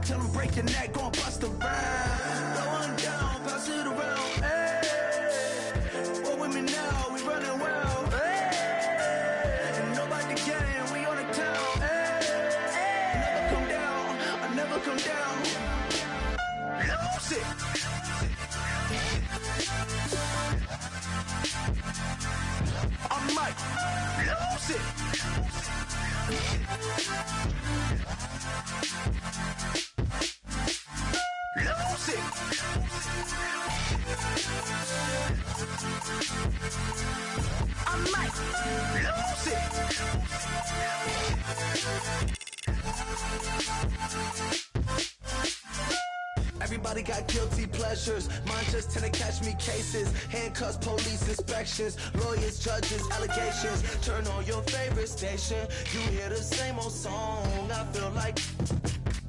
Tell him break your neck, gon' bust around. Throw one down, pass it around. Hey, what with me now? We running wild. Hey, and nobody can. We on the town. Hey, never come down. I never come down. Lose it. I might lose it. Lose it. I might lose it. Everybody got guilty pleasures. Mine just tend to catch me cases. Handcuffs, police inspections, lawyers, judges, allegations. Turn on your favorite station. You hear the same old song. I feel like,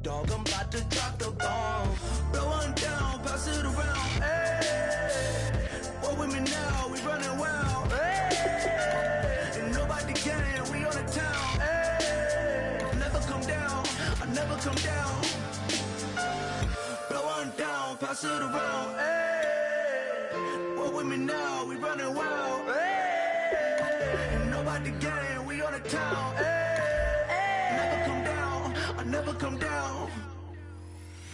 dog, I'm about to drop the bomb. Blow one down, pass it around. Hey, what with me now? We running wild. Hey, and nobody can. We on the town. Hey, never come down. I never come down. Down, pass it around. Hey, what with me now? We running wild. Hey, and nobody gang. We on the town. Hey, never come down. I never come down.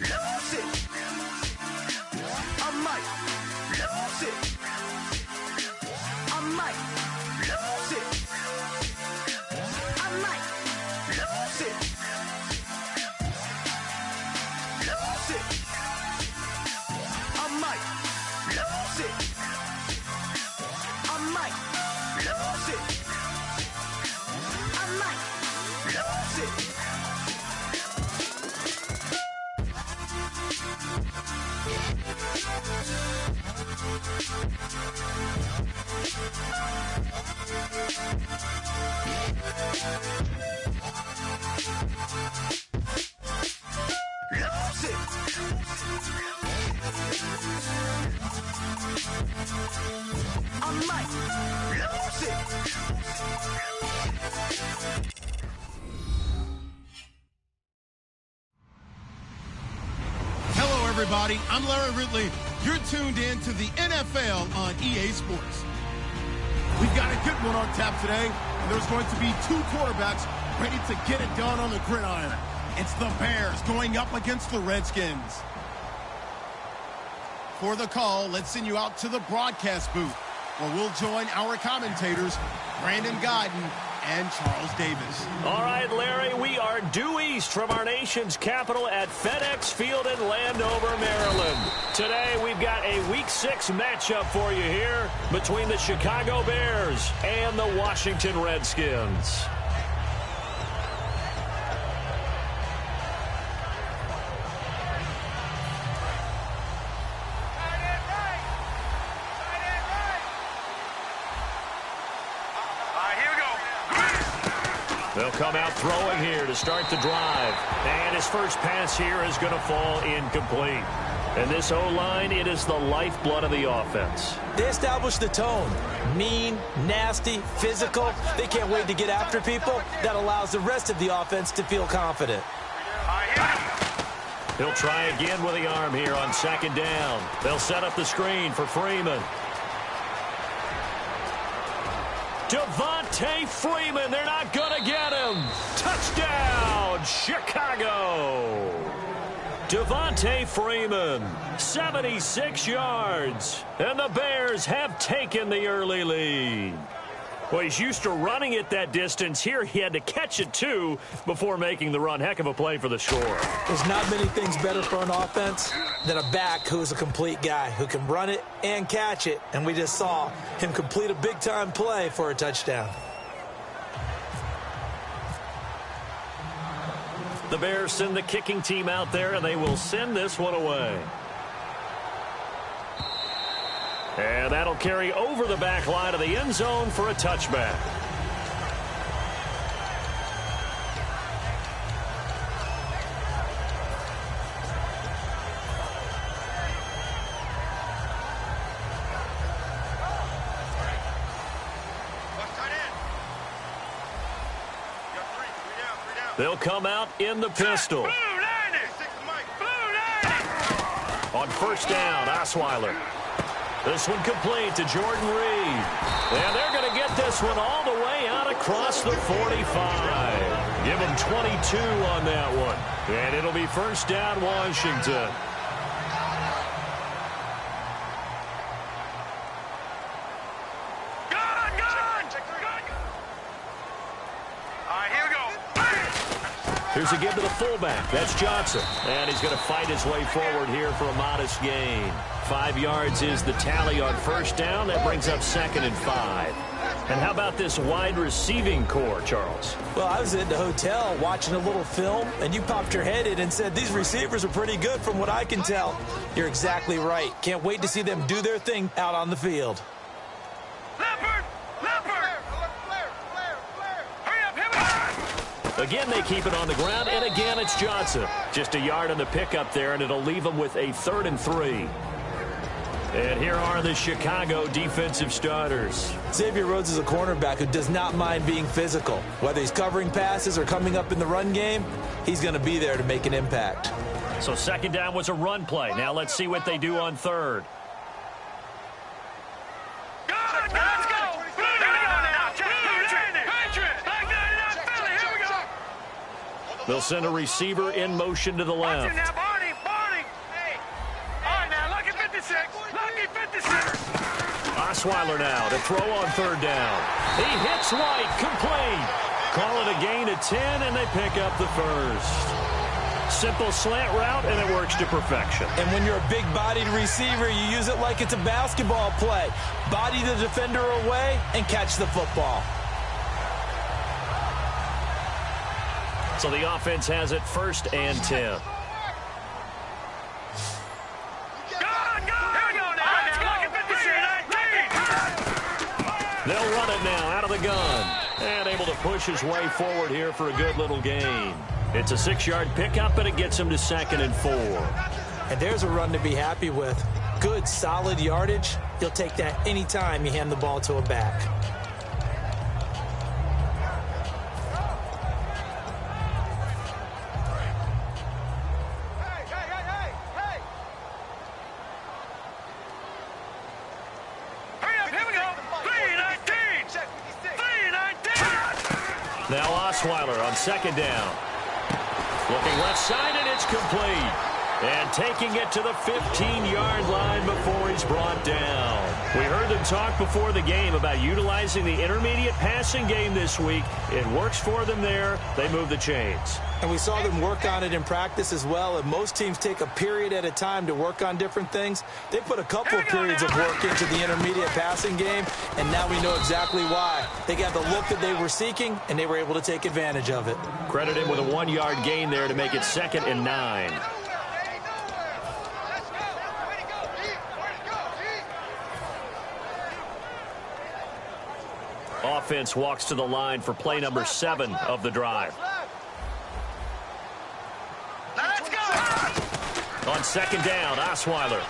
Lose it. I might lose it. I might lose it. I might lose it. Lose it. I might lose it. I might lose it. I might lose it. Lose it. I might lose it. Hello, everybody. I'm Larry Ridley. You're tuned in to the NFL on EA Sports. We've got a good one on tap today, and there's going to be two quarterbacks ready to get it done on the gridiron. It's the Bears going up against the Redskins. For the call, let's send you out to the broadcast booth, where we'll join our commentators, Brandon Guyton and Charles Davis. All right, Larry, we are due east from our nation's capital at FedEx Field in Landover, Maryland. Today, we've got a Week 6 matchup for you here between the Chicago Bears and the Washington Redskins. They'll come out throwing here to start the drive. And his first pass here is going to fall incomplete. And this O-line, it is the lifeblood of the offense. They established the tone. Mean, nasty, physical. They can't wait to get after people. That allows the rest of the offense to feel confident. He'll try again with the arm here on second down. They'll set up the screen for Freeman. Devontae Freeman, they're not going to get him. Touchdown, Chicago. Devontae Freeman, 76 yards. And the Bears have taken the early lead. Well, he's used to running it that distance. Here he had to catch it, too, before making the run. Heck of a play for the score. There's not many things better for an offense than a back who's a complete guy, who can run it and catch it. And we just saw him complete a big-time play for a touchdown. The Bears send the kicking team out there, and they will send this one away. And that'll carry over the back line of the end zone for a touchback. They'll come out in the pistol. first down. Osweiler. This one complete to Jordan Reed. And they're going to get this one all the way out across the 45. Give them 22 on that one. And it'll be first down, Washington. Here's a give to the fullback. That's Johnson. And he's going to fight his way forward here for a modest gain. 5 yards is the tally on first down. That brings up 2nd and 5. And how about this wide receiving core, Charles? Well, I was at the hotel watching a little film, and you popped your head in and said, these receivers are pretty good from what I can tell. You're exactly right. Can't wait to see them do their thing out on the field. Again, they keep it on the ground, and again, it's Johnson. Just a yard on the pickup there, and it'll leave them with a 3rd and 3. And here are the Chicago defensive starters. Xavier Rhodes is a cornerback who does not mind being physical. Whether he's covering passes or coming up in the run game, he's going to be there to make an impact. So 2nd down was a run play. Now let's see what they do on 3rd. They'll send a receiver in motion to the left. Osweiler now to throw on 3rd down. He hits White, complete. Call it a gain of 10, and they pick up the first. Simple slant route, and it works to perfection. And when you're a big-bodied receiver, you use it like it's a basketball play. Body the defender away and catch the football. So the offense has it 1st and 10. They'll run it now out of the gun. And able to push his way forward here for a good little gain. It's a 6-yard pickup, and it gets him to 2nd and 4. And there's a run to be happy with. Good, solid yardage. You'll take that anytime you hand the ball to a back. Now Osweiler on 2nd down. Looking left side, and it's complete. And taking it to the 15-yard line before he's brought down. We heard them talk before the game about utilizing the intermediate passing game this week. It works for them there. They move the chains. And we saw them work on it in practice as well. And most teams take a period at a time to work on different things. They put a couple of periods of work into the intermediate passing game, and now we know exactly why. They got the look that they were seeking, and they were able to take advantage of it. Credit him with a 1-yard gain there to make it 2nd and 9. Offense walks to the line for play number 7 of the drive. On 2nd down, Osweiler.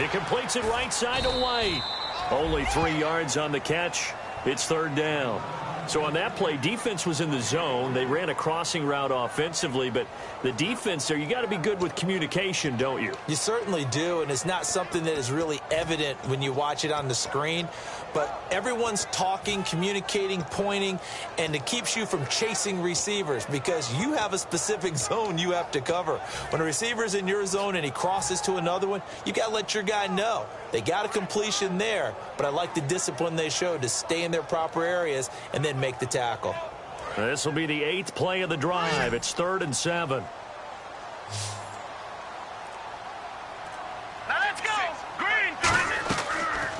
He completes it right side to White. Only 3 yards on the catch. It's 3rd down. So on that play, defense was in the zone. They ran a crossing route offensively, but the defense there, you got to be good with communication, don't you? You certainly do, and it's not something that is really evident when you watch it on the screen. But everyone's talking, communicating, pointing, and it keeps you from chasing receivers because you have a specific zone you have to cover. When a receiver's in your zone and he crosses to another one, you got to let your guy know. They got a completion there, but I like the discipline they showed to stay in their proper areas and then make the tackle. This will be the 8th play of the drive. It's 3rd and 7.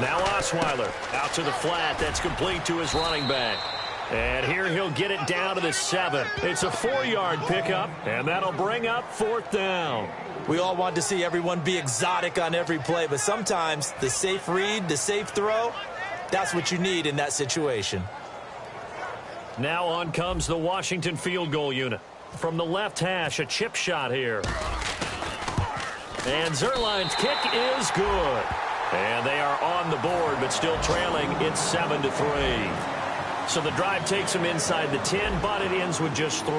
Now Osweiler out to the flat. That's complete to his running back. And here he'll get it down to the 7. It's a 4-yard pickup, and that'll bring up 4th down. We all want to see everyone be exotic on every play, but sometimes the safe read, the safe throw, that's what you need in that situation. Now on comes the Washington field goal unit. From the left hash, a chip shot here. And Zerline's kick is good. And they are on the board, but still trailing. It's 7-3. So the drive takes them inside the 10, but it ends with just 3.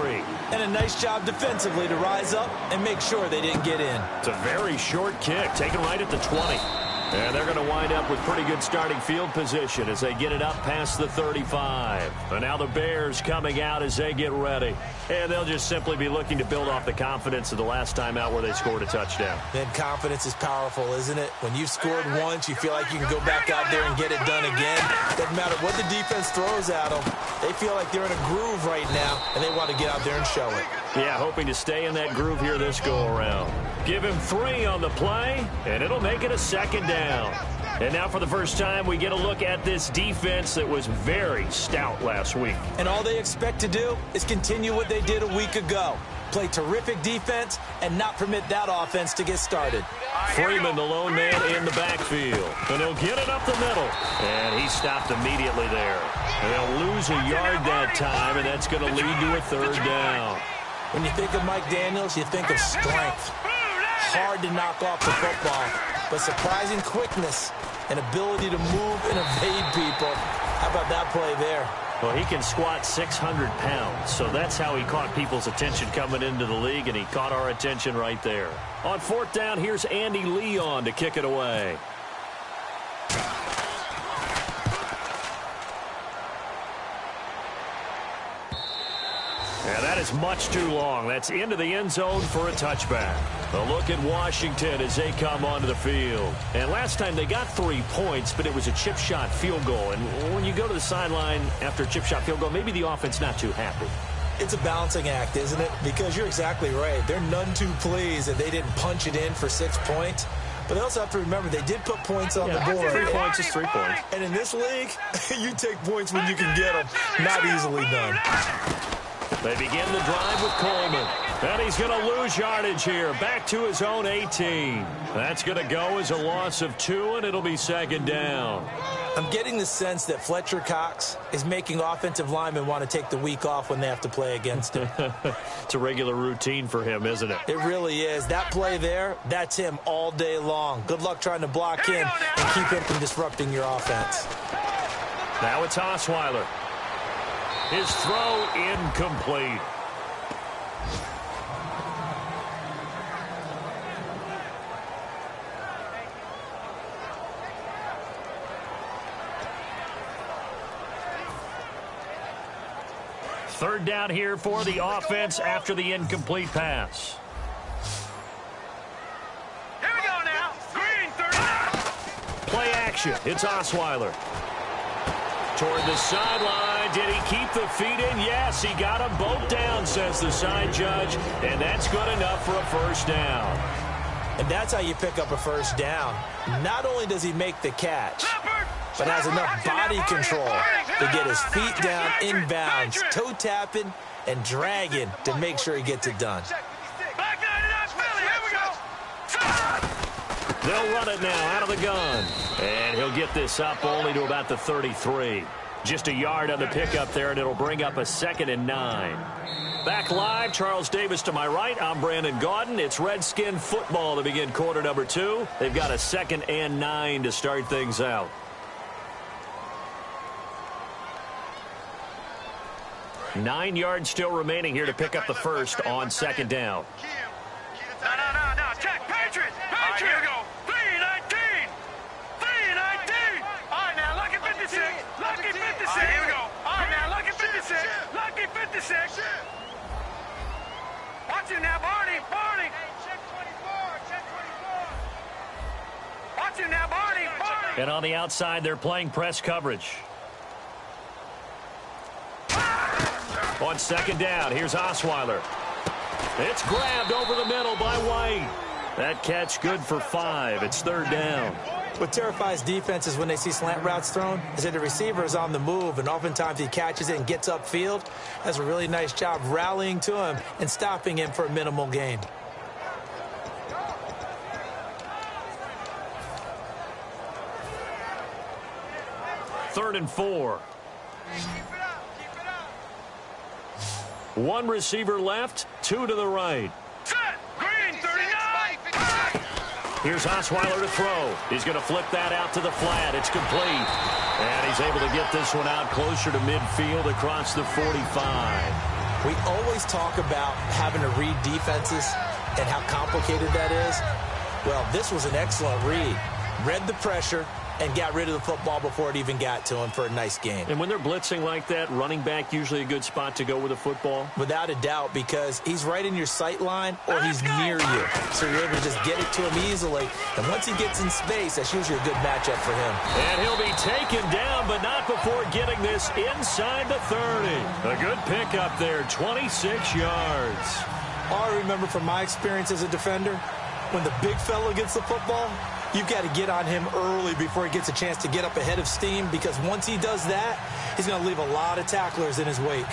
And a nice job defensively to rise up and make sure they didn't get in. It's a very short kick, taken right at the 20. And they're going to wind up with pretty good starting field position as they get it up past the 35. And now the Bears coming out as they get ready. And they'll just simply be looking to build off the confidence of the last time out where they scored a touchdown. Then confidence is powerful, isn't it? When you've scored once, you feel like you can go back out there and get it done again. Doesn't matter what the defense throws at them. They feel like they're in a groove right now, and they want to get out there and show it. Yeah, hoping to stay in that groove here this go-around. Give him 3 on the play, and it'll make it a 2nd down. And now for the first time, we get a look at this defense that was very stout last week. And all they expect to do is continue what they did a week ago. Play terrific defense and not permit that offense to get started. Freeman, the lone man in the backfield. And he'll get it up the middle. And he stopped immediately there. And they'll lose a yard that time, and that's going to lead to a 3rd down. When you think of Mike Daniels, you think of strength. Hard to knock off the football, but surprising quickness and ability to move and evade people. How about that play there? Well, he can squat 600 pounds, so that's how he caught people's attention coming into the league, and he caught our attention right there. On 4th down, here's Andy Leon to kick it away. And that is much too long. That's into the end zone for a touchback. A look at Washington as they come onto the field. And last time they got 3 points, but it was a chip shot field goal. And when you go to the sideline after a chip shot field goal, maybe the offense not too happy. It's a balancing act, isn't it? Because you're exactly right. They're none too pleased that they didn't punch it in for 6 points. But they also have to remember they did put points on the board. 3 points is 3 points. And in this league, you take points when you can get them. Not easily done. They begin the drive with Coleman. And he's going to lose yardage here. Back to his own 18. That's going to go as a loss of 2, and it'll be 2nd down. I'm getting the sense that Fletcher Cox is making offensive linemen want to take the week off when they have to play against him. It's a regular routine for him, isn't it? It really is. That play there, that's him all day long. Good luck trying to block him and keep him from disrupting your offense. Now it's Osweiler. His throw incomplete. Third down here for the offense after the incomplete pass. Here we go now. Green 39. Play action. It's Osweiler. Toward the sideline. Did he keep the feet in? Yes, he got them both down, says the side judge. And that's good enough for a 1st down. And that's how you pick up a 1st down. Not only does he make the catch, but has enough body control to get his feet down inbounds, toe tapping and dragging to make sure he gets it done. They'll run it now out of the gun. And he'll get this up only to about the 33. Just a yard on the pickup there, and it'll bring up a 2nd and 9. Back live, Charles Davis to my right. I'm Brandon Gaudin. It's Redskin football to begin quarter number 2. They've got a 2nd and 9 to start things out. Nine yards still remaining here to pick up the 1st on 2nd down. No. Check. Patriots. Right, here we go. 319. 319. All right, now, lucky 56. Lucky 56. All right, here we go. All right, now, lucky 56. Lucky 56. Watch him now, Barney. Barney. Check 24. Check 24. Watch him now, Barney. Barney. And on the outside, they're playing press coverage. On 2nd down, here's Osweiler. It's grabbed over the middle by White. That catch good for 5. It's 3rd down. What terrifies defenses when they see slant routes thrown is that the receiver is on the move, and oftentimes he catches it and gets upfield. Does a really nice job rallying to him and stopping him for a minimal gain. Third and 4. One receiver left, 2 to the right. Set. Green 39. Here's Osweiler to throw. He's going to flip that out to the flat. It's complete. And he's able to get this one out closer to midfield across the 45. We always talk about having to read defenses and how complicated that is. Well, this was an excellent read. Read the pressure and got rid of the football before it even got to him for a nice game. And when they're blitzing like that, running back usually a good spot to go with the football? Without a doubt, because he's right in your sight line or he's near you. So you're able to just get it to him easily. And once he gets in space, that's usually a good matchup for him. And he'll be taken down, but not before getting this inside the 30. A good pickup there, 26 yards. All I remember from my experience as a defender, when the big fella gets the football, you've got to get on him early before he gets a chance to get up ahead of steam, because once he does that, he's going to leave a lot of tacklers in his wake.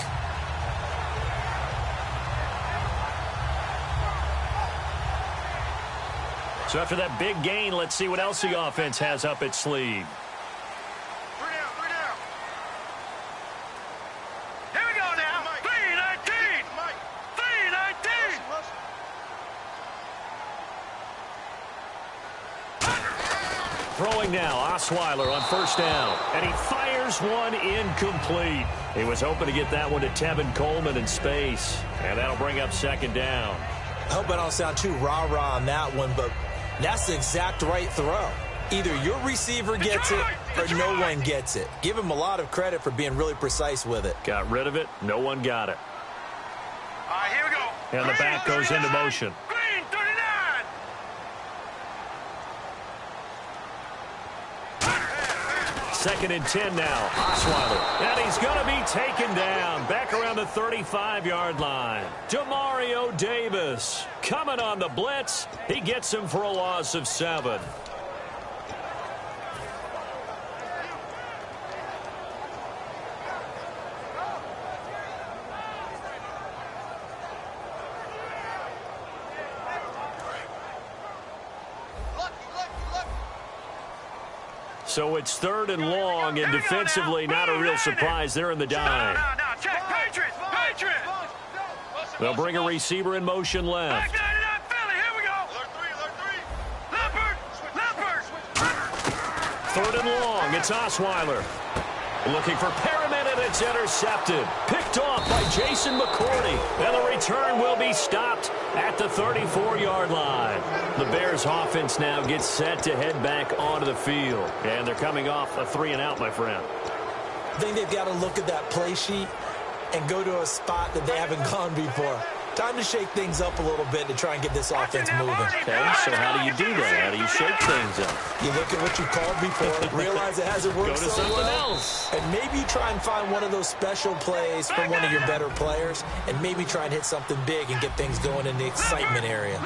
So after that big gain, let's see what else the offense has up its sleeve. Three down. Here we go now. 3-19. 3-19. Throwing now, Osweiler on first down. And he fires one incomplete. He was hoping to get that one to Tevin Coleman in space. And that'll bring up second down. I hope I don't sound too rah-rah on that one, but that's the exact right throw. Either your receiver gets it or no one gets it. Give him a lot of credit for being really precise with it. Got rid of it. No one got it. All right, here we go. And the back goes into motion. Green, 39. Second and 10 now. Osweiler. And he's going to be taken down. Back around the 35-yard line. Demario Davis coming on the blitz. He gets him for a loss of 7. So it's third and long, and defensively not a real surprise. They're in the dime. No, check. Patriots. They'll bring a receiver in motion left. Back 99 Philly. Here we go. Leopard. Third and long. It's Osweiler. Looking for Perriman, and it's intercepted. Picked off by Jason McCourty. And the return will be stopped at the 34-yard line. The Bears offense now gets set to head back onto the field. And they're coming off a 3-and-out, my friend. I think they've got to look at that play sheet and go to a spot that they haven't gone before. Time to shake things up a little bit to try and get this offense moving. Okay, so how do you do that? How do you shake things up? You look at what you called before, realize it hasn't worked Go to so something well, else. and maybe try and find one of those special plays from one of your better players, and maybe try and hit something big and get things going in the excitement area.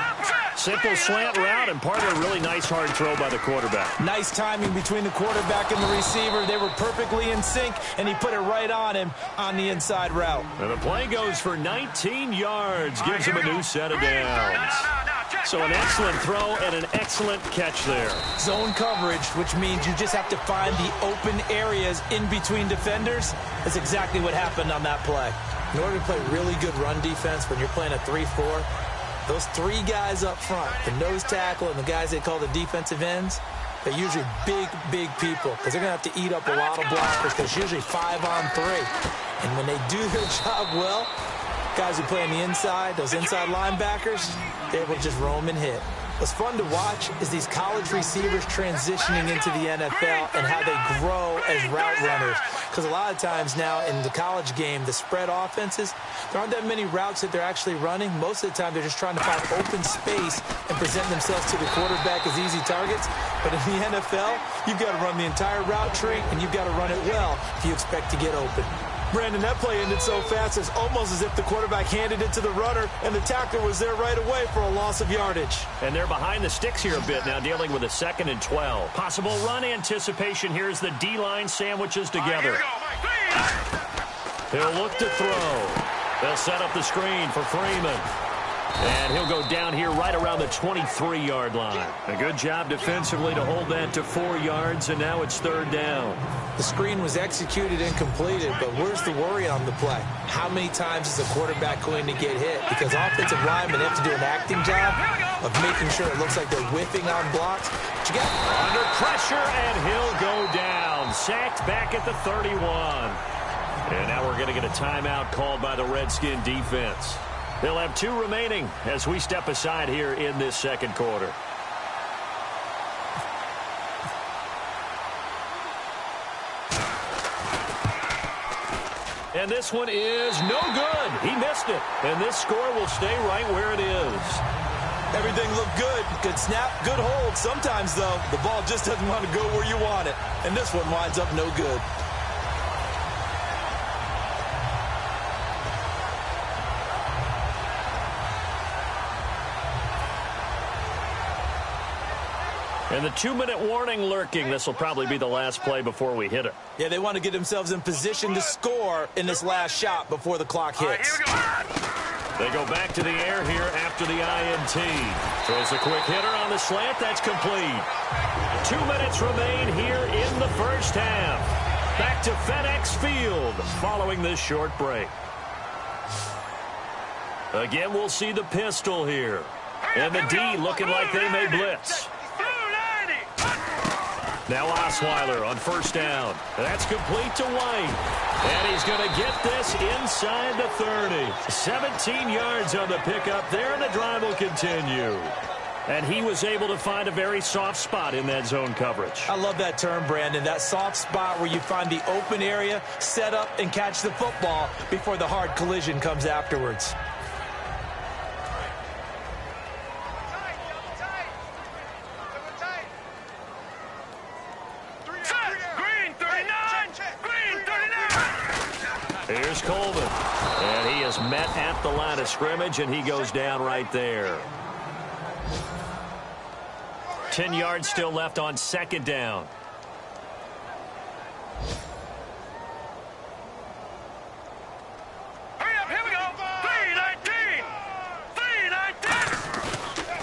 Simple slant route and part of a really nice hard throw by the quarterback. Nice timing between the quarterback and the receiver. They were perfectly in sync, and he put it right on him on the inside route. And the play goes for 19 yards, gives him a new set of downs. So an excellent throw and an excellent catch there. Zone coverage, which means you just have to find the open areas in between defenders. That's exactly what happened on that play. In order to play really good run defense when you're playing a 3-4, those three guys up front, the nose tackle and the guys they call the defensive ends, they're usually big people because they're going to have to eat up a lot of blockers because it's usually 5-on-3. And when they do their job well, guys who play on the inside, those inside linebackers, they're able to just roam and hit. What's fun to watch is these college receivers transitioning into the NFL and how they grow as route runners. Because a lot of times now in the college game, the spread offenses, there aren't that many routes that they're actually running. Most of the time, they're just trying to find open space and present themselves to the quarterback as easy targets. But in the NFL, you've got to run the entire route tree, and you've got to run it well if you expect to get open. Brandon, that play ended so fast, it's almost as if the quarterback handed it to the runner, and the tackler was there right away for a loss of yardage. And they're behind the sticks here a bit now, dealing with a 2nd and 12. Possible run anticipation here as the D-line sandwiches together. He'll look to throw. They'll set up the screen for Freeman. And he'll go down here right around the 23-yard line. A good job defensively to hold that to 4 yards, and now it's 3rd down. The screen was executed and completed, but where's the worry on the play? How many times is the quarterback going to get hit? Because offensive linemen have to do an acting job of making sure it looks like they're whiffing on blocks. What you got? Under pressure, and he'll go down. Sacked back at the 31. And now we're going to get a timeout called by the Redskin defense. They'll have 2 remaining as we step aside here in this second quarter. And this one is no good. He missed it. And this score will stay right where it is. Everything looked good. Good snap, good hold. Sometimes, though, the ball just doesn't want to go where you want it. And this one winds up no good. And the 2-minute warning lurking. This will probably be the last play before we hit it. Yeah, they want to get themselves in position to score in this last shot before the clock hits. They go back to the air here after the INT. Throws a quick hitter on the slant. That's complete. 2 minutes remain here in the first half. Back to FedEx Field following this short break. Again, we'll see the pistol here. And the D looking like they may blitz. Now Osweiler on first down. That's complete to White. And he's going to get this inside the 30. 17 yards on the pickup there, and the drive will continue. And he was able to find a very soft spot in that zone coverage. I love that term, Brandon. That soft spot where you find the open area, set up, and catch the football before the hard collision comes afterwards. Here's Coleman. And he is met at the line of scrimmage, and he goes down right there. 10 yards still left on second down. Hurry up, here we go. 3-19.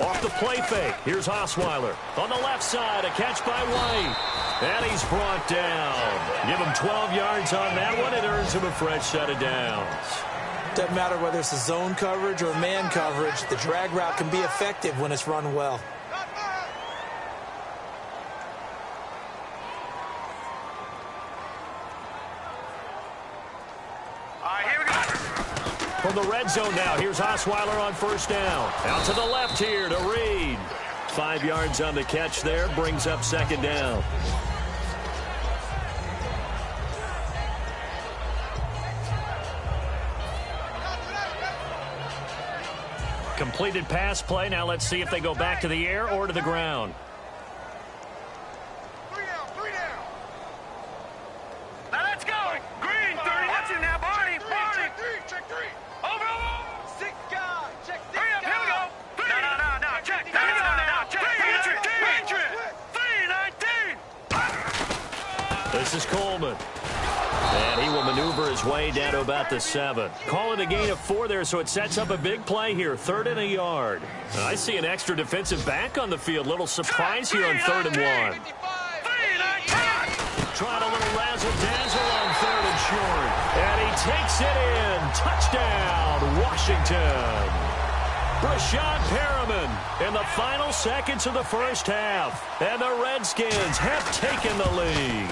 3-19. Off the play fake. Here's Osweiler. On the left side, a catch by White. And he's brought down. Give him 12 yards on that one. It earns him a fresh set of downs. Doesn't matter whether it's a zone coverage or man coverage. The drag route can be effective when it's run well. All right, here we go. From the red zone now, here's Osweiler on first down. Out to the left here to Reed. 5 yards on the catch there, brings up second down. Completed pass play. Now let's see if they go back to the air or to the ground. 3 down. Now let's go. Green, 30. Watch it now, Barney. Check three. Over. 6 guys. Check 6 guys. Hurry up, here we go. No. Check. There we go now. Check. Patriot. 3-19. This is Coleman. And he will maneuver his way down to about the 7. Call it a gain of 4 there, so it sets up a big play here. 3rd and a yard. I see an extra defensive back on the field. Little surprise here on 3rd and 1. Trying a little razzle-dazzle on 3rd and short. And he takes it in. Touchdown, Washington. Brashad Perriman in the final seconds of the first half. And the Redskins have taken the lead.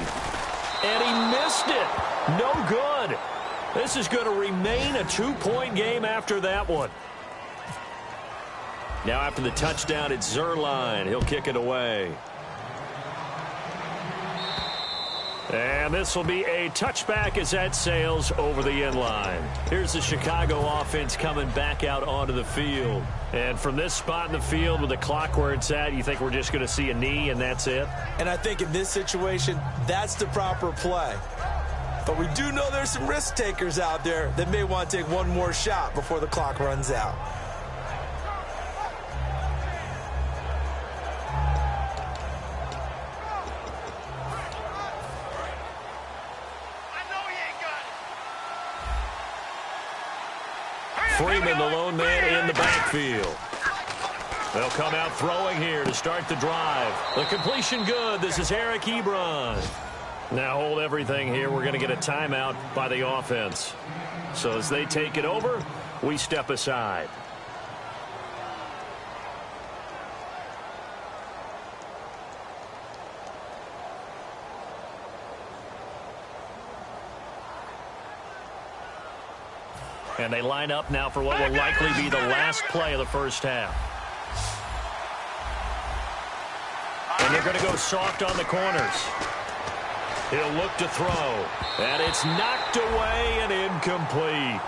And he missed it. No good. This is going to remain a 2-point game after that one. Now after the touchdown, it's Zerline. He'll kick it away. And this will be a touchback as that sails over the end line. Here's the Chicago offense coming back out onto the field. And from this spot in the field with the clock where it's at, you think we're just going to see a knee and that's it? And I think in this situation, that's the proper play. But we do know there's some risk takers out there that may want to take one more shot before the clock runs out. Freeman, the lone man in the backfield. They'll come out throwing here to start the drive. The completion good. This is Eric Ebron. Now hold everything here. We're going to get a timeout by the offense. So as they take it over, we step aside. And they line up now for what will likely be the last play of the first half. And they're going to go soft on the corners. He'll look to throw. And it's knocked away and incomplete.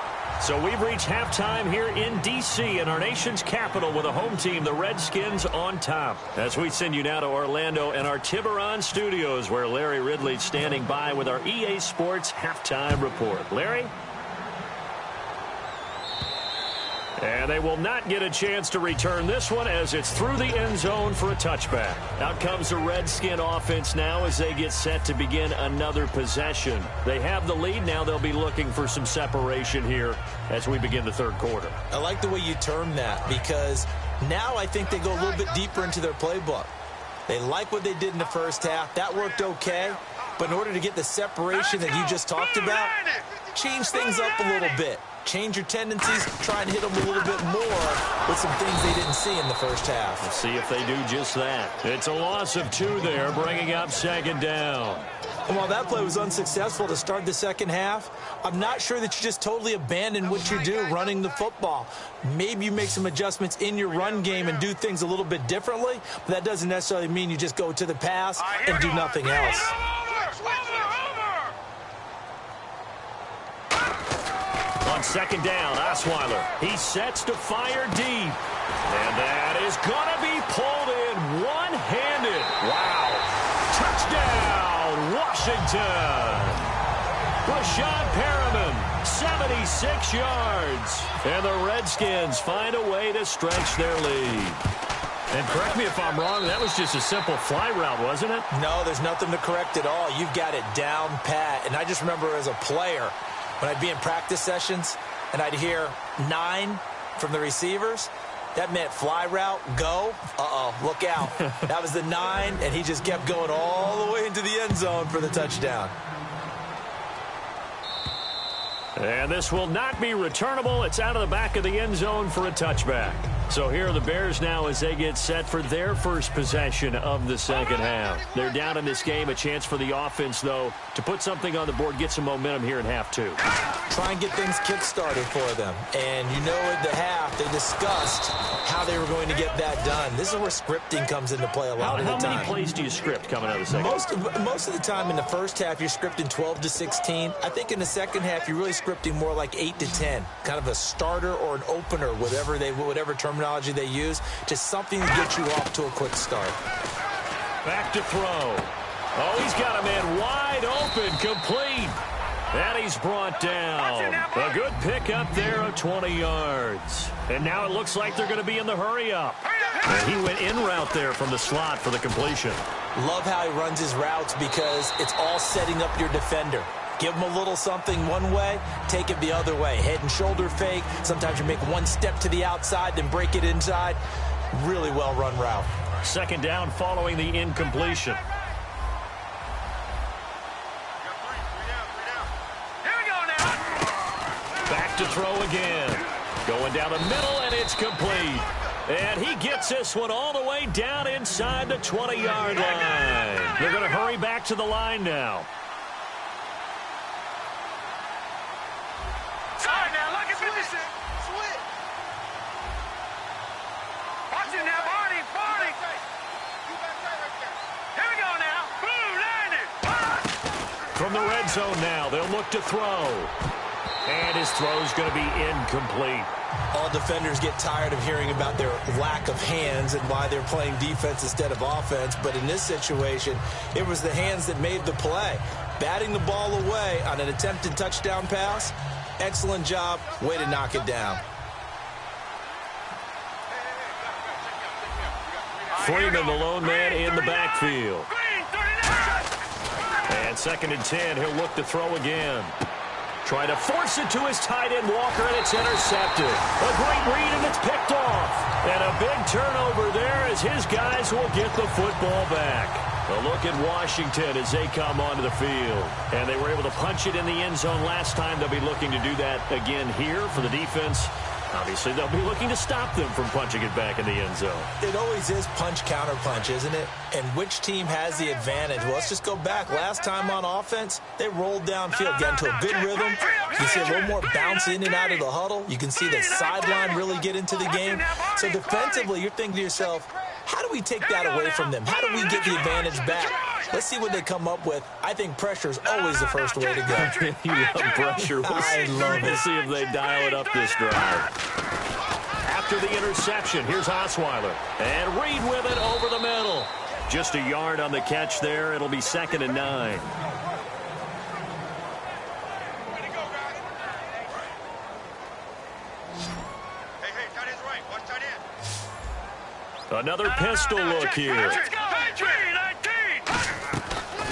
So we've reached halftime here in D.C. in our nation's capital with a home team, the Redskins, on top. As we send you now to Orlando and our Tiburon studios, where Larry Ridley's standing by with our EA Sports halftime report. Larry? And they will not get a chance to return this one as it's through the end zone for a touchback. Out comes the Redskin offense now as they get set to begin another possession. They have the lead. Now they'll be looking for some separation here as we begin the third quarter. I like the way you term that, because now I think they go a little bit deeper into their playbook. They like what they did in the first half. That worked okay. But in order to get the separation that you just talked about, change things up a little bit. Change your tendencies, try and hit them a little bit more with some things they didn't see in the first half. Let's see if they do just that. It's a loss of 2 there, bringing up second down. And while that play was unsuccessful to start the second half, I'm not sure that you just totally abandon what you do running the football. Maybe you make some adjustments in your run game and do things a little bit differently, but that doesn't necessarily mean you just go to the pass and do nothing else. On second down, Osweiler. He sets to fire deep. And that is going to be pulled in one-handed. Wow. Touchdown, Washington. Rashad Perriman, 76 yards. And the Redskins find a way to stretch their lead. And correct me if I'm wrong, that was just a simple fly route, wasn't it? No, there's nothing to correct at all. You've got it down pat. And I just remember as a player, when I'd be in practice sessions and I'd hear 9 from the receivers, that meant fly route, go. Uh-oh, look out. That was the 9, and he just kept going all the way into the end zone for the touchdown. And this will not be returnable. It's out of the back of the end zone for a touchback. So here are the Bears now as they get set for their first possession of the second half. They're down in this game. A chance for the offense, though, to put something on the board, get some momentum here in half 2. Try and get things kick-started for them. And you know at the half, they discussed how they were going to get that done. This is where scripting comes into play a lot of the time. How many plays do you script coming out of the second half? Most of the time in the first half, you're scripting 12 to 16. I think in the second half, you're really scripting more like 8 to 10. Kind of a starter or an opener, whatever terminology they use, just something to get you off to a quick start. Back to throw. Oh, he's got a man wide open, complete. And he's brought down. A good pickup there of 20 yards. And now it looks like they're going to be in the hurry-up. And he went in route there from the slot for the completion. Love how he runs his routes because it's all setting up your defender. Give him a little something one way, take it the other way. Head and shoulder fake. Sometimes you make one step to the outside, then break it inside. Really well-run route. Second down following the incompletion. Back to throw again. Going down the middle, and it's complete. And he gets this one all the way down inside the 20-yard line. They're going to hurry back to the line now. Sorry now, look at 56. Switch. Watch it now, Barney. Here we go now. Blue 90. From the red zone now, they'll look to throw. And his throw's going to be incomplete. All defenders get tired of hearing about their lack of hands and why they're playing defense instead of offense. But in this situation, it was the hands that made the play. Batting the ball away on an attempted touchdown pass. Excellent job. Way to knock it down. Freeman, the lone man in the backfield. And second and 10, he'll look to throw again. Try to force it to his tight end, Walker, and it's intercepted. A great read, and it's picked off. And a big turnover there as his guys will get the football back. A look at Washington as they come onto the field. And they were able to punch it in the end zone last time. They'll be looking to do that again here for the defense. Obviously, they'll be looking to stop them from punching it back in the end zone. It always is punch-counter-punch, isn't it? And which team has the advantage? Well, let's just go back. Last time on offense, they rolled downfield, got into a good rhythm. You see a little more bounce in and out of the huddle. You can see the sideline really get into the game. So defensively, you're thinking to yourself, how do we take that away from them? How do we get the advantage back? Let's see what they come up with. I think pressure is always the first way to go. You love pressure. I love it. We'll see if they dial it up this drive. After the interception, here's Osweiler. And Reed with it over the middle. Just a yard on the catch there. It'll be 2nd and 9. Another pistol look here.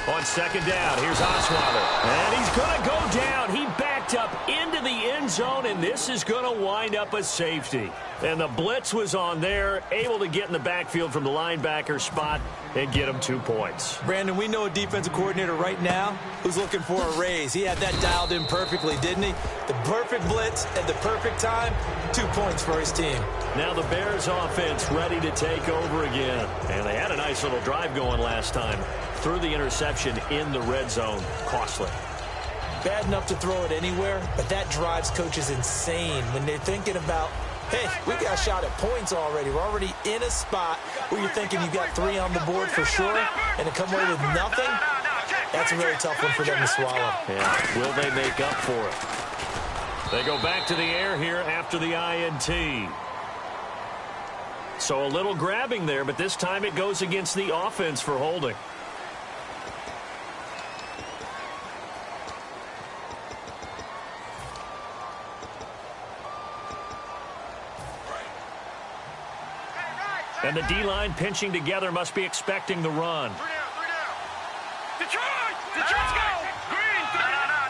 On 2nd down, here's Osweiler. And he's going to go down. He backed up into the end zone, and this is going to wind up a safety. And the blitz was on there, able to get in the backfield from the linebacker spot and get him 2 points. Brandon, we know a defensive coordinator right now who's looking for a raise. He had that dialed in perfectly, didn't he? The perfect blitz at the perfect time, 2 points for his team. Now the Bears offense ready to take over again. And they had a nice little drive going last time. Threw the interception in the red zone. Costly. Bad enough to throw it anywhere, but that drives coaches insane when they're thinking about, hey, we got a shot at points already. We're already in a spot where you're thinking you've got 3 on the board for sure, and to come away with nothing, that's a really tough one for them to swallow. Yeah, will they make up for it? They go back to the air here after the INT. So a little grabbing there, but this time it goes against the offense for holding. And the D-line pinching together must be expecting the run. Detroit! Let's go! Green!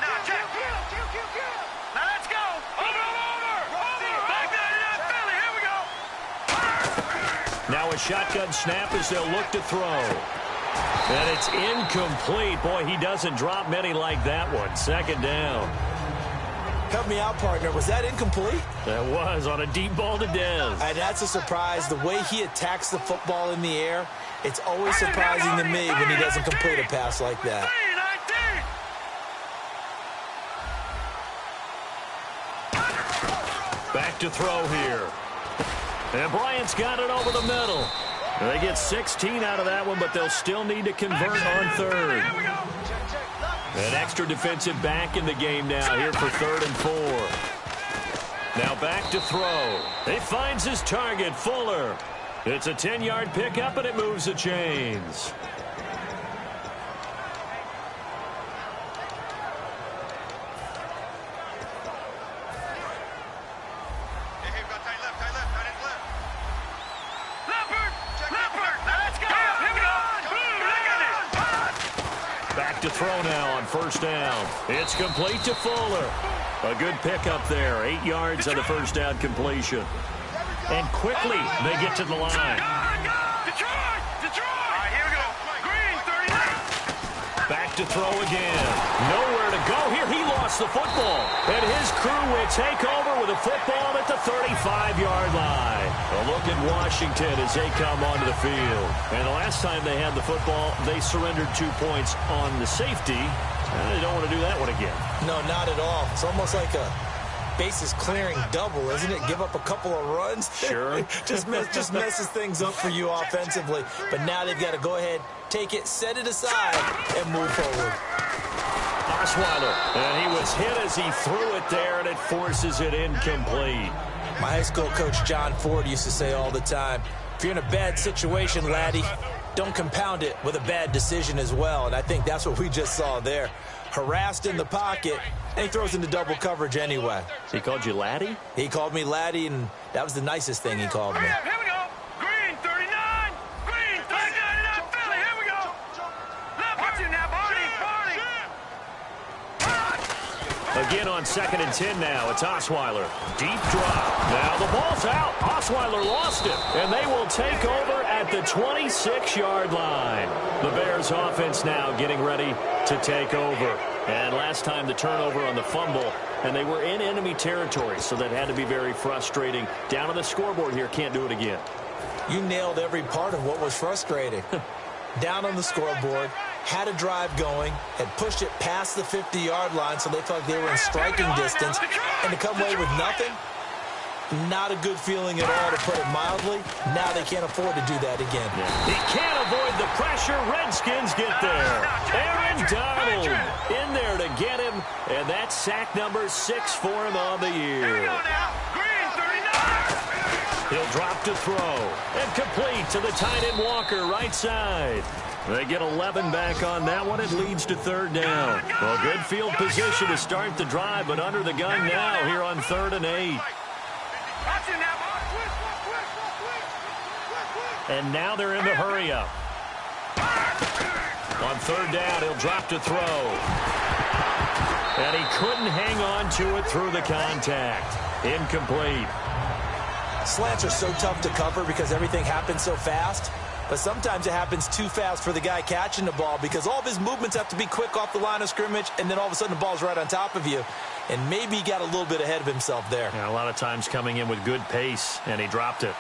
No, check. Now let's go! Over! Back 99 Philly, here we go! Now a shotgun snap as they'll look to throw. And it's incomplete. Boy, he doesn't drop many like that one. 2nd down. Help me out, partner. Was that incomplete? That was on a deep ball to Dez. And that's a surprise. The way he attacks the football in the air, it's always surprising to me when he doesn't complete a pass like that. Back to throw here. And Bryant's got it over the middle. They get 16 out of that one, but they'll still need to convert on 3rd. An extra defensive back in the game now here for 3rd and 4. Now back to throw. He finds his target, Fuller. It's a 10-yard pickup, and it moves the chains. To throw now on 1st down. It's complete to Fuller. A good pickup there. 8 yards on the 1st down completion. And quickly they get to the line. Detroit! All right, here we go. Green, 39. Back to throw again. Nowhere to go here. He lost the football. And his crew will take over with a football at the 35-yard line. A look at Washington as they come onto the field. And the last time they had the football, they surrendered 2 points on the safety. And they don't want to do that one again. No, not at all. It's almost like a bases clearing double, isn't it? Give up a couple of runs. Sure. just messes things up for you offensively. But now they've got to go ahead, take it, set it aside, and move forward. Osweiler, and he was hit as he threw it there, and it forces it incomplete. My high school coach, John Ford, used to say all the time, if you're in a bad situation, laddie, don't compound it with a bad decision as well. And I think that's what we just saw there. Harassed in the pocket, and he throws into double coverage anyway. He called you laddie? He called me laddie, and that was the nicest thing he called me. Here we go. Green, 39. Green, 39 Philly. Here we go. Watch it now, Barney. Again on 2nd and 10 now. It's Osweiler. Deep drop. Now the ball's out. Osweiler lost it. And they will take over at at the 26-yard line. The Bears offense now getting ready to take over. And last time the turnover on the fumble, and they were in enemy territory, so that had to be very frustrating. Down on the scoreboard here, can't do it again. You nailed every part of what was frustrating. Down on the scoreboard, had a drive going, had pushed it past the 50-yard line so they felt like they were in striking distance, and to come away with nothing, not a good feeling at all, to put it mildly. Now they can't afford to do that again. He can't avoid the pressure. Redskins get there. Aaron Donald in there to get him, and that's sack number 6 for him on the year. He'll drop to throw, and complete to the tight end Walker, right side. They get 11 back on that one. It leads to third down. Well, good field position to start the drive, but under the gun now here on 3rd and 8. And now they're in the hurry-up. On 3rd down, he'll drop to throw. And he couldn't hang on to it through the contact. Incomplete. Slants are so tough to cover because everything happens so fast. But sometimes it happens too fast for the guy catching the ball because all of his movements have to be quick off the line of scrimmage, and then all of a sudden the ball's right on top of you. And maybe he got a little bit ahead of himself there. Yeah, a lot of times coming in with good pace, and he dropped it.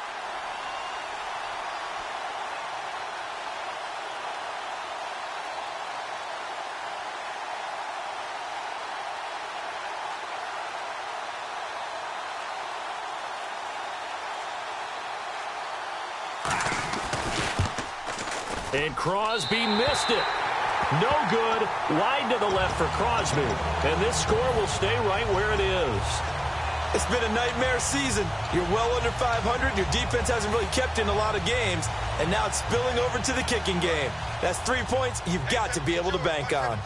And Crosby missed it. No good. Wide to the left for Crosby. And this score will stay right where it is. It's been a nightmare season. You're well under 500. Your defense hasn't really kept in a lot of games. And now it's spilling over to the kicking game. That's 3 points you've got to be able to bank on.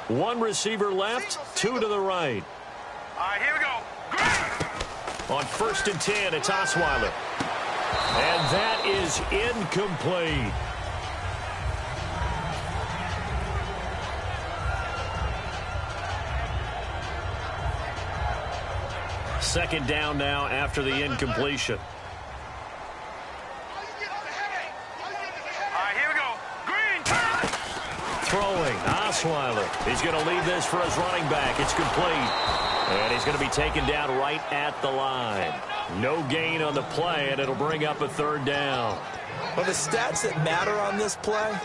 One receiver left, 2 to the right. All right, here we go. Great. On 1st and 10, it's Osweiler. And that is incomplete. Second down now after the incompletion. All right, here we go. Green. Throwing, Osweiler. He's going to leave this for his running back. It's complete. And he's going to be taken down right at the line. No gain on the play, and it'll bring up a 3rd down. Well, the stats that matter on this play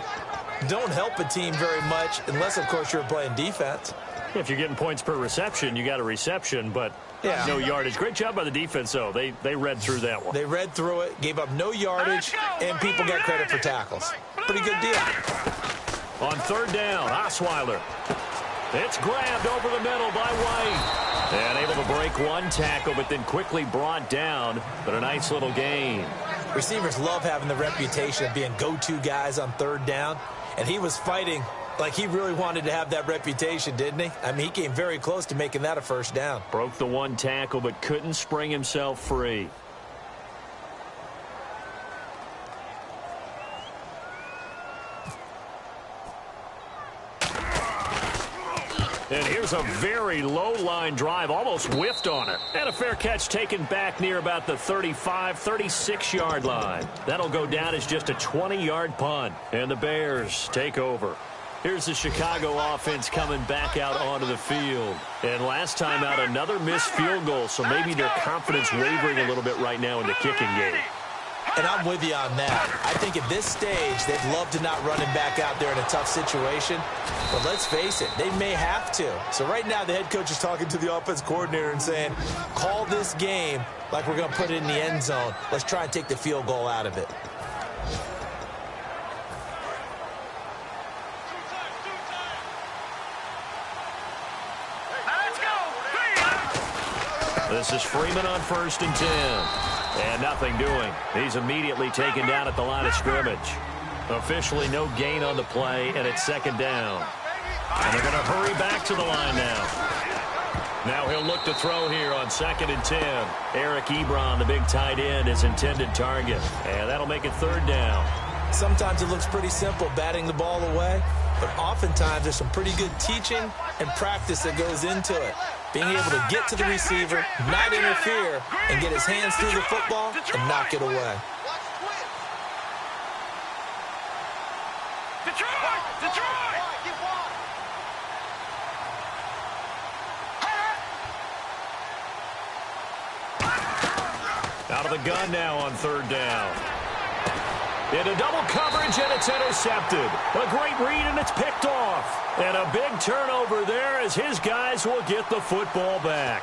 don't help a team very much unless, of course, you're playing defense. If you're getting points per reception, you got a reception, but no yardage. Great job by the defense, though. They read through that one. They read through it, gave up no yardage, and people got credit for tackles. Pretty good deal. On 3rd down, Osweiler. It's grabbed over the middle by White. And able to break one tackle, but then quickly brought down. But a nice little gain. Receivers love having the reputation of being go-to guys on 3rd down. And he was fighting like he really wanted to have that reputation, didn't he? I mean, he came very close to making that a 1st down. Broke the one tackle, but couldn't spring himself free. And here's a very low-line drive, almost whiffed on it. And a fair catch taken back near about the 35, 36-yard line. That'll go down as just a 20-yard punt. And the Bears take over. Here's the Chicago offense coming back out onto the field. And last time out, another missed field goal, so maybe their confidence wavering a little bit right now in the kicking game. And I'm with you on that. I think at this stage, they'd love to not run him back out there in a tough situation. But let's face it, they may have to. So right now, the head coach is talking to the offense coordinator and saying, call this game like we're going to put it in the end zone. Let's try and take the field goal out of it. This is Freeman on 1st and 10. And nothing doing. He's immediately taken down at the line of scrimmage. Officially no gain on the play, and it's 2nd down. And they're going to hurry back to the line now. Now he'll look to throw here on 2nd and 10. Eric Ebron, the big tight end, is intended target. And that'll make it 3rd down. Sometimes it looks pretty simple, batting the ball away. But oftentimes there's some pretty good teaching and practice that goes into it. Being able to get to the receiver, not interfere, and get his hands through the football and knock it away. Detroit! Detroit! Out of the gun now on third down. Into double coverage, and it's intercepted. A great read, and it's picked off. And a big turnover there as his guys will get the football back.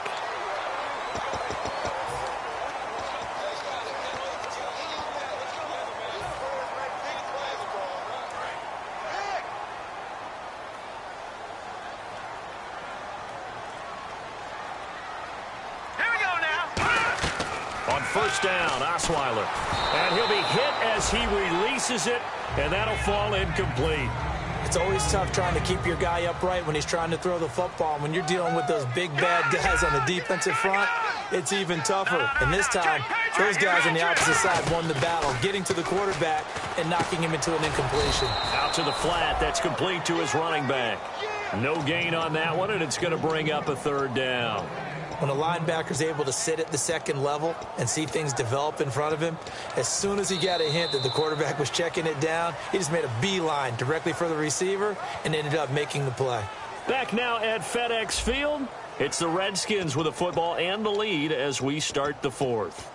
First down, Osweiler. And he'll be hit as he releases it, and that'll fall incomplete. It's always tough trying to keep your guy upright when he's trying to throw the football. When you're dealing with those big, bad guys on the defensive front, it's even tougher. And this time, those guys on the opposite side won the battle, getting to the quarterback and knocking him into an incompletion. Out to the flat. That's complete to his running back. No gain on that one, and it's going to bring up a third down. When a linebacker's able to sit at the second level and see things develop in front of him, as soon as he got a hint that the quarterback was checking it down, he just made a beeline directly for the receiver and ended up making the play. Back now at FedEx Field, it's the Redskins with the football and the lead as we start the fourth.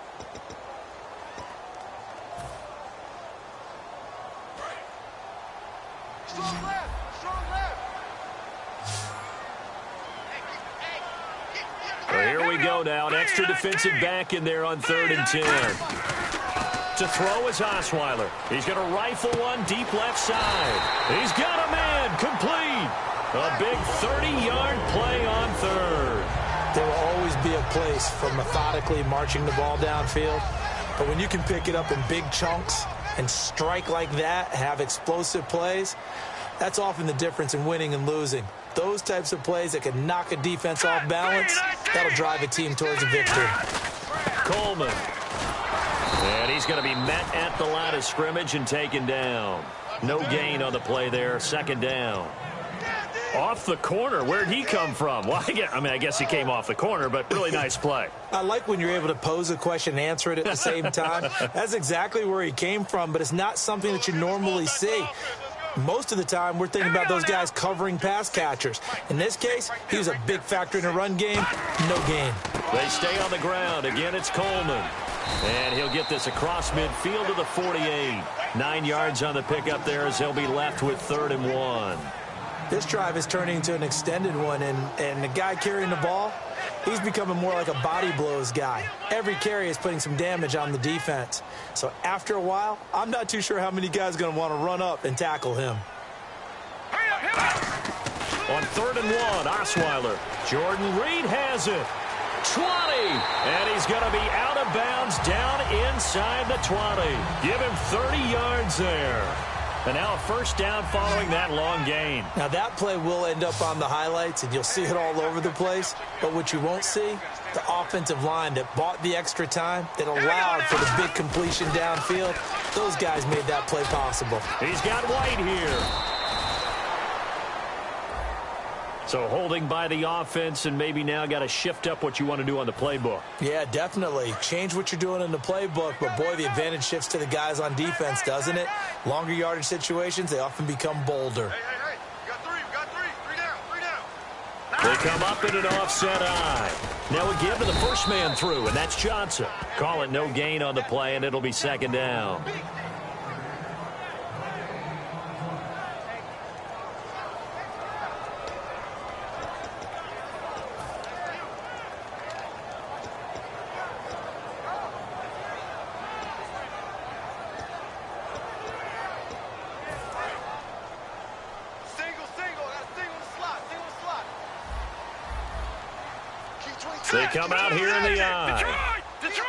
Here we go now. An extra defensive back in there on 3rd and 10. To throw is Osweiler. He's going to rifle one deep left side. He's got a man. Complete. A big 30-yard play on 3rd. There will always be a place for methodically marching the ball downfield. But when you can pick it up in big chunks and strike like that, have explosive plays, that's often the difference in winning and losing. Those types of plays that can knock a defense off balance, that'll drive a team towards a victory. Coleman. And he's going to be met at the line of scrimmage and taken down. No gain on the play there. 2nd down. Off the corner. Where'd he come from? Well, I guess he came off the corner, but really nice play. I like when you're able to pose a question and answer it at the same time. That's exactly where he came from, but it's not something that you normally see. Most of the time, we're thinking about those guys covering pass catchers. In this case, he was a big factor in the run game. No gain. They stay on the ground. Again, it's Coleman. And he'll get this across midfield to the 48. 9 yards on the pickup there as they'll be left with 3rd and 1. This drive is turning into an extended one, and the guy carrying the ball, he's becoming more like a body blows guy. Every carry is putting some damage on the defense. So after a while, I'm not too sure how many guys are going to want to run up and tackle him. On 3rd and 1, Osweiler. Jordan Reed has it. 20. And he's going to be out of bounds down inside the 20. Give him 30 yards there. And now a first down following that long gain. Now that play will end up on the highlights, and you'll see it all over the place. But what you won't see, the offensive line that bought the extra time, that allowed for the big completion downfield, those guys made that play possible. He's got White here. So holding by the offense, and maybe now got to shift up what you want to do on the playbook. Yeah, definitely. Change what you're doing in the playbook, but boy, the advantage shifts to the guys on defense, doesn't it? Longer yardage situations, they often become bolder. Hey, we got three down. They come up in an offset eye. Now we give to the first man through, and that's Johnson. Call it no gain on the play, and it'll be 2nd down. They come out here in the eye. Detroit!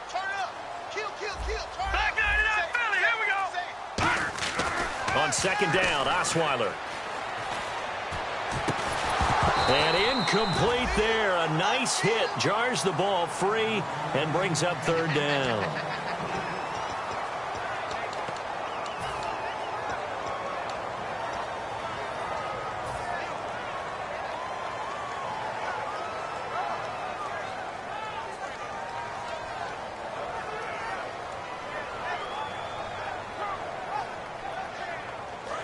Turn it up. Kill. Turn back 99 Philly. Here we go. On 2nd down, Osweiler. And incomplete there. A nice hit. Jars the ball free and brings up 3rd down.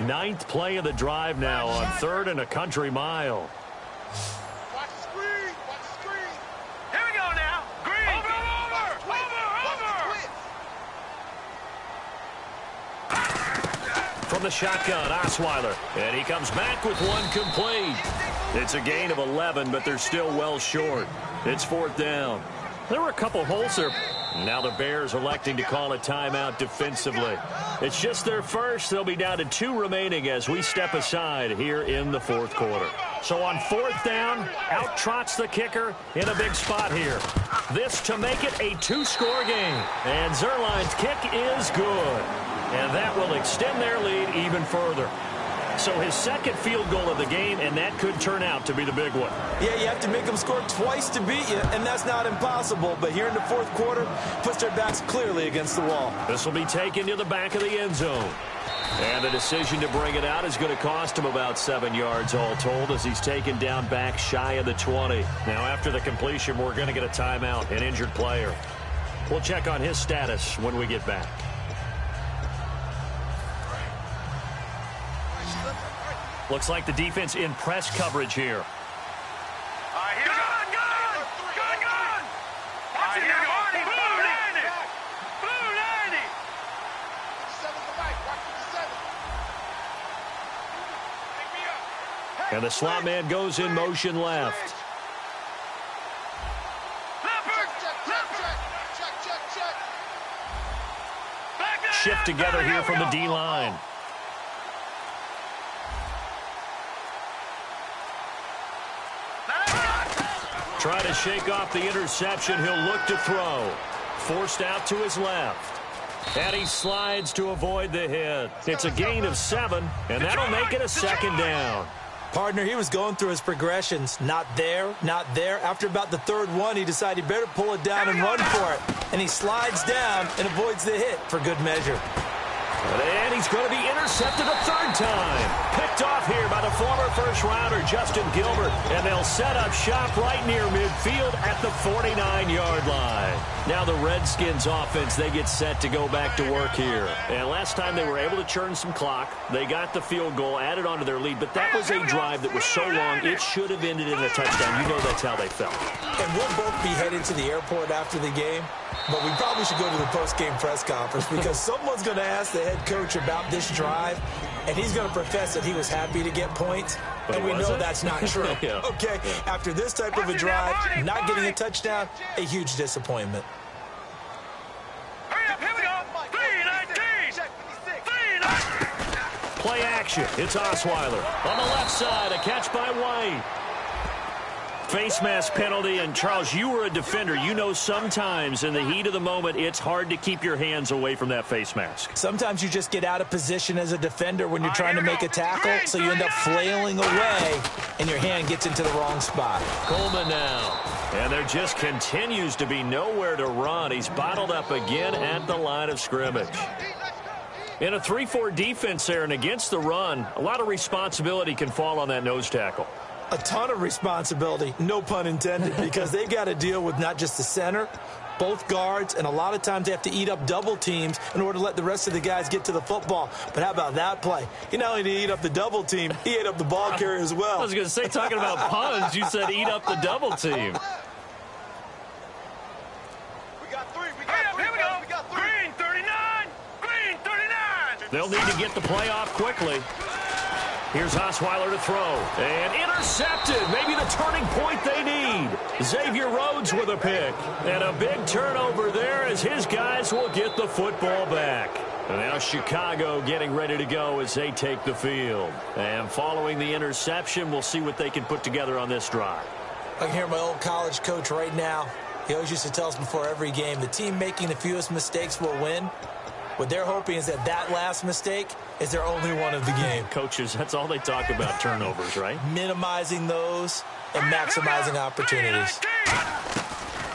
Ninth play of the drive now on 3rd and a country mile. Watch the screen. Watch the screen. Here we go now. Green. Over. From the shotgun, Osweiler. And he comes back with one complete. It's a gain of 11, but they're still well short. It's 4th down. There were a couple holes there. Now the Bears electing to call a timeout defensively. It's just their first. They'll be down to 2 remaining as we step aside here in the 4th quarter. So on 4th down, out trots the kicker in a big spot here. This to make it a 2-score game. And Zerline's kick is good. And that will extend their lead even further. So his second field goal of the game, and that could turn out to be the big one. Yeah, you have to make them score twice to beat you, and that's not impossible. But here in the 4th quarter, puts their backs clearly against the wall. This will be taken to the back of the end zone. And the decision to bring it out is going to cost him about 7 yards all told as he's taken down back shy of the 20. Now after the completion, we're going to get a timeout, an injured player. We'll check on his status when we get back. Looks like the defense in press coverage here. Gun! Watch it now, Marty. Blue 90. Blue 90. 57's the right. Watch 57. Pick me up. And the slot man goes in motion left. Check. Shift together here from the D-line. Try to shake off the interception. He'll look to throw. Forced out to his left. And he slides to avoid the hit. It's a gain of 7, and that'll make it a 2nd down. Partner, he was going through his progressions. Not there, not there. After about the 3rd one, he decided he better pull it down and run for it. And he slides down and avoids the hit for good measure. And he's going to be intercepted a 3rd time. Picked off here by the former first-rounder, Justin Gilbert. And they'll set up shop right near midfield at the 49-yard line. Now the Redskins offense, they get set to go back to work here. And last time they were able to churn some clock. They got the field goal, added onto their lead. But that was a drive that was so long, it should have ended in a touchdown. You know that's how they felt. And we'll both be headed to the airport after the game. But we probably should go to the post-game press conference because someone's going to ask the head coach about this drive, and he's going to profess that he was happy to get points, and we know that's not true. Yeah. Okay, after this type of a drive, not getting a touchdown, a huge disappointment. Hurry up, here we go. 319. 319. Play action. It's Osweiler. On the left side, a catch by White. Face mask penalty, and Charles, you were a defender. You know sometimes in the heat of the moment, it's hard to keep your hands away from that face mask. Sometimes you just get out of position as a defender when you're trying to make a tackle, so you end up flailing away, and your hand gets into the wrong spot. Coleman now. And there just continues to be nowhere to run. He's bottled up again at the line of scrimmage. In a 3-4 defense there and against the run, a lot of responsibility can fall on that nose tackle. A ton of responsibility, no pun intended, because they've got to deal with not just the center, both guards, and a lot of times they have to eat up double teams in order to let the rest of the guys get to the football. But how about that play? He not only did he eat up the double team, he ate up the ball carrier as well. I was going to say, talking about puns, you said eat up the double team. We got 3. Here we go. We got 3. Green 39. Green 39. They'll need to get the play off quickly. Here's Osweiler to throw. And intercepted. Maybe the turning point they need. Xavier Rhodes with a pick. And a big turnover there as his guys will get the football back. And now Chicago getting ready to go as they take the field. And following the interception, we'll see what they can put together on this drive. I can hear my old college coach right now. He always used to tell us before every game, the team making the fewest mistakes will win. What they're hoping is that last mistake is their only one of the game. Coaches, that's all they talk about, turnovers, right? Minimizing those and maximizing opportunities.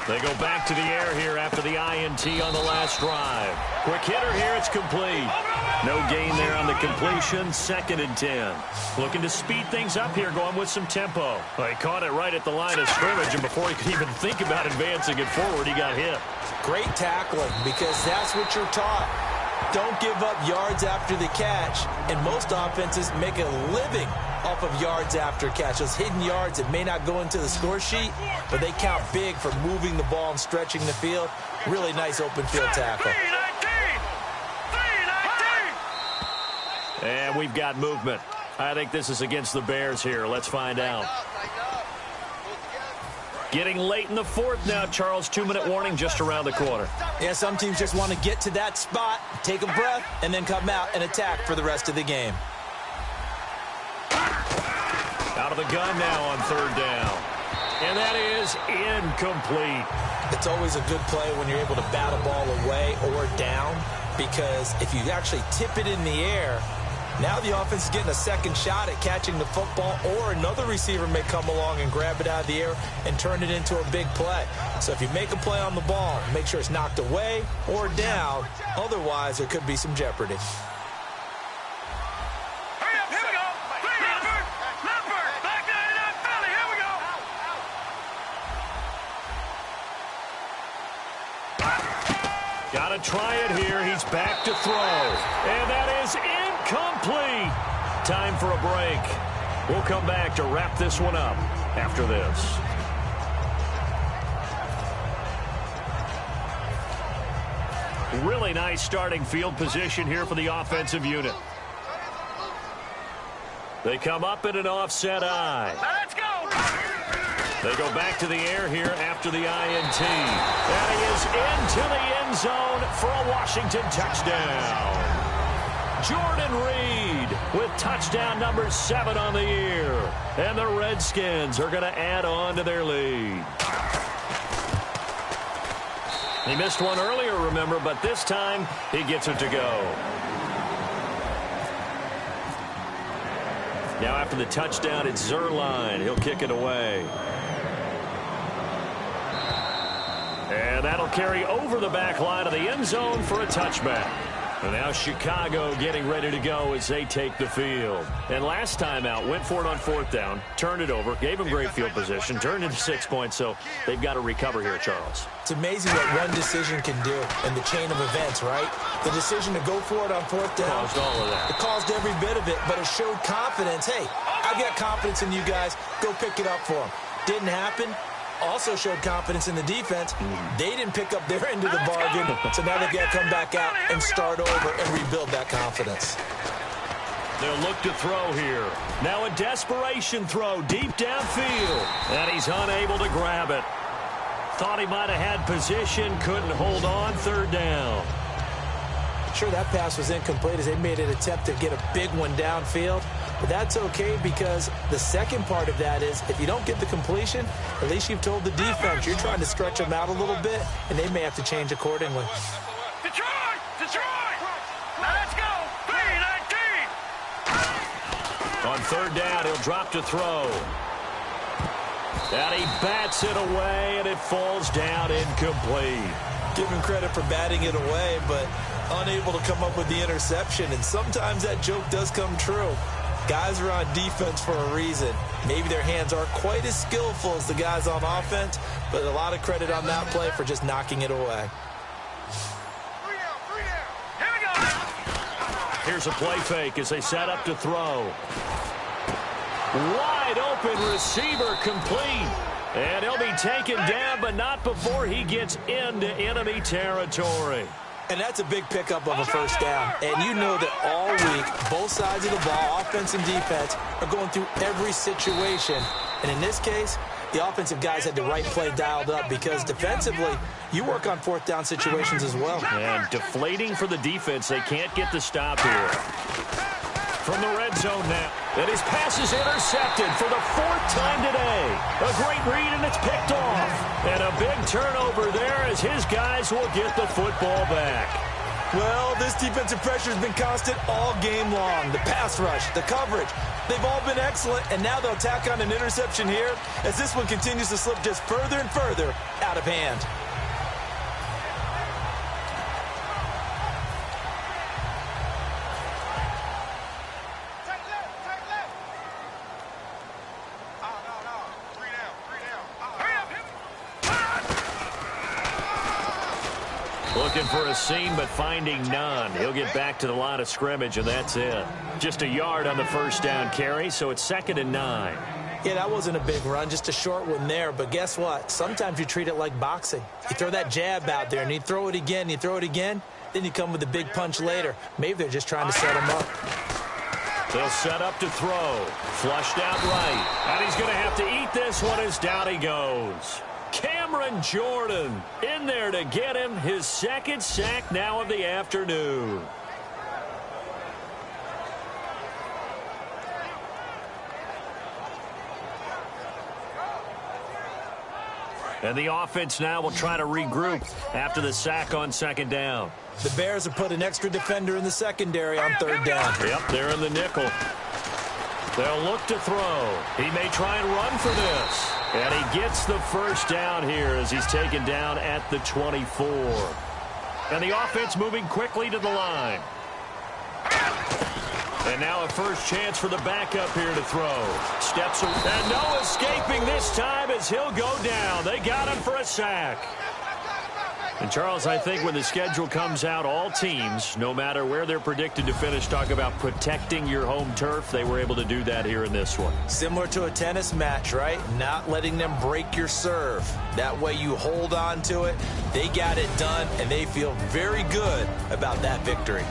They go back to the air here after the INT on the last drive. Quick hitter here, it's complete. No gain there on the completion, 2nd and 10. Looking to speed things up here, going with some tempo. Well, he caught it right at the line of scrimmage, and before he could even think about advancing it forward, he got hit. Great tackling, because that's what you're taught. Don't give up yards after the catch, and most offenses make a living off of yards after catch. Those hidden yards that may not go into the score sheet, but they count big for moving the ball and stretching the field. Really nice open field tackle. And we've got movement. I think this is against the Bears here. Let's find out. Getting late in the fourth now, Charles. 2-minute warning just around the corner. Yeah, some teams just want to get to that spot, take a breath, and then come out and attack for the rest of the game. Out of the gun now on third down. And that is incomplete. It's always a good play when you're able to bat a ball away or down, because if you actually tip it in the air, now the offense is getting a second shot at catching the football, or another receiver may come along and grab it out of the air and turn it into a big play. So if you make a play on the ball, make sure it's knocked away or down. Otherwise, there could be some jeopardy. Hurry up, here we go. Leopard, back 99 Philly, here we go. Got to try it here. He's back to throw. And that is incomplete. Time for a break. We'll come back to wrap this one up after this. Really nice starting field position here for the offensive unit. They come up in an offset eye. Let's go. They go back to the air here after the INT. And he is into the end zone for a Washington touchdown. Jordan Reed with touchdown number 7 on the year. And the Redskins are going to add on to their lead. He missed one earlier, remember, but this time he gets it to go. Now after the touchdown, it's Zerline. He'll kick it away. And that'll carry over the back line of the end zone for a touchback. And now Chicago getting ready to go as they take the field. And last time out, went for it on fourth down, turned it over, gave them great field position, turned into 6 points, so they've got to recover here, Charles. It's amazing what one decision can do in the chain of events, right? The decision to go for it on fourth down. Caused all of that. It caused every bit of it, but it showed confidence. Hey, I've got confidence in you guys. Go pick it up for them. Didn't happen. Also showed confidence in the defense. They didn't pick up their end of the bargain, so now they've got to come back out and start over and rebuild that confidence. They'll look to throw here. Now a desperation throw deep downfield, and he's unable to grab it. Thought he might have had position, couldn't hold on, third down. Sure, that pass was incomplete as they made an attempt to get a big one downfield. But that's okay, because the second part of that is if you don't get the completion, at least you've told the defense you're trying to stretch them out a little bit, and they may have to change accordingly. Detroit! Now let's go. 3-19. On third down, he'll drop to throw. And he bats it away, and it falls down incomplete. Give him credit for batting it away, but unable to come up with the interception. And sometimes that joke does come true. Guys are on defense for a reason. Maybe their hands aren't quite as skillful as the guys on offense, but a lot of credit on that play for just knocking it away. 3 down. Here we go. Here's a play fake as they set up to throw. Wide open receiver complete. And he'll be taken down, but not before he gets into enemy territory. And that's a big pickup of a first down. And you know that all week, both sides of the ball, offense and defense, are going through every situation. And in this case, the offensive guys had the right play dialed up, because defensively, you work on fourth down situations as well. And deflating for the defense. They can't get the stop here. From the red zone now. And his pass is intercepted for the 4th time today. A great read, and it's picked off. And a big turnover there as his guys will get the football back. Well, this defensive pressure has been constant all game long. The pass rush, the coverage, they've all been excellent, and now they'll tack on an interception here as this one continues to slip just further and further out of hand. Looking for a seam, but finding none. He'll get back to the line of scrimmage, and that's it. Just a yard on the first down carry, so it's 2nd and 9. Yeah, that wasn't a big run, just a short one there. But guess what? Sometimes you treat it like boxing. You throw that jab out there, and you throw it again, then you come with a big punch later. Maybe they're just trying to set him up. They'll set up to throw. Flushed out right. And he's going to have to eat this one as down he goes. Cameron Jordan in there to get him his 2nd sack now of the afternoon. And the offense now will try to regroup after the sack on 2nd down. The Bears have put an extra defender in the secondary on 3rd down. Yep, they're in the nickel. They'll look to throw. He may try and run for this. And he gets the first down here as he's taken down at the 24. And the offense moving quickly to the line. And now a first chance for the backup here to throw. Steps away. And no escaping this time as he'll go down. They got him for a sack. And, Charles, I think when the schedule comes out, all teams, no matter where they're predicted to finish, talk about protecting your home turf. They were able to do that here in this one. Similar to a tennis match, right? Not letting them break your serve. That way you hold on to it. They got it done, and they feel very good about that victory.